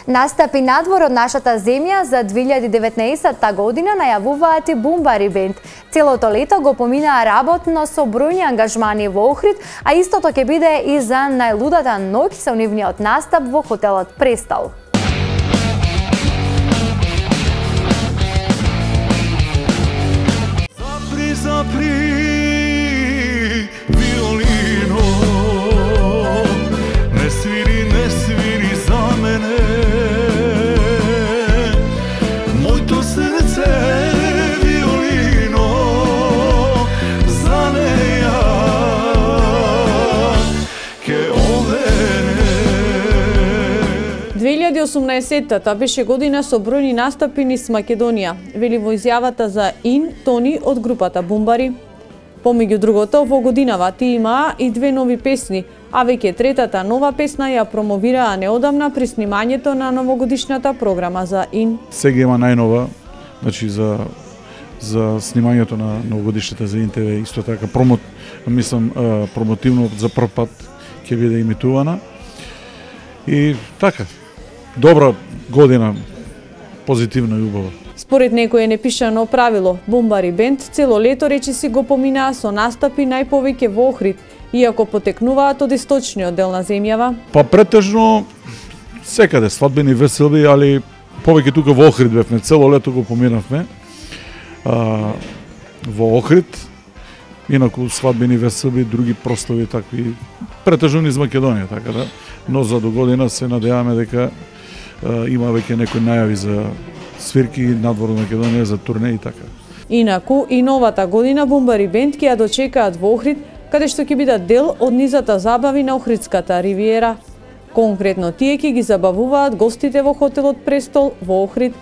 Настапи надвор од нашата земја за 2019 година најавуваат и Бумбари бенд. Целото лето го поминаа работно со бројни ангажмани во Охрид, а истото ќе биде и за најлудата ноќ со нивниот настап во хотелот Престол. Запри виолино, не свири за мене, моето срце виолино, за неја ке овене. 2018-та беше година со бројни настапи низ Македонија, вели во изјавата за ИН Тони од групата Бумбари. Помеѓу другото, во годинава ти имаа и две нови песни, а веќе третата нова песна ја промовираа неодамна при снимањето на новогодишната програма за ИН. Сега има најнова, значи за снимањето на новогодишната за ИН ТВ, исто така промотивно за прв пат ќе биде имитувана. И така, добра година, позитивна и убава. Според некое непишано правило, Бумбари бенд цело лето речиси го поминаа со настапи најповеќе во Охрид, иако потекнуваат од источниот дел на земјава. Па претежно секаде свадбени веселби, али повеќе тука во Охрид бевме, цело лето го поминавме во Охрид. Инаку свадбени веселби, други прослави такви, претежно низ Македонија, така да. Но за до година се надеваме дека има веќе некои најави за свирки надвор од Македонија, за турне и така. Инаку и новата година Бумбари бенд ќе ја дочекаат во Охрид, каде што ќе бидат дел од низата забави на Охридската ривиера. Конкретно тие ќе ги забавуваат гостите во хотелот Престол во Охрид.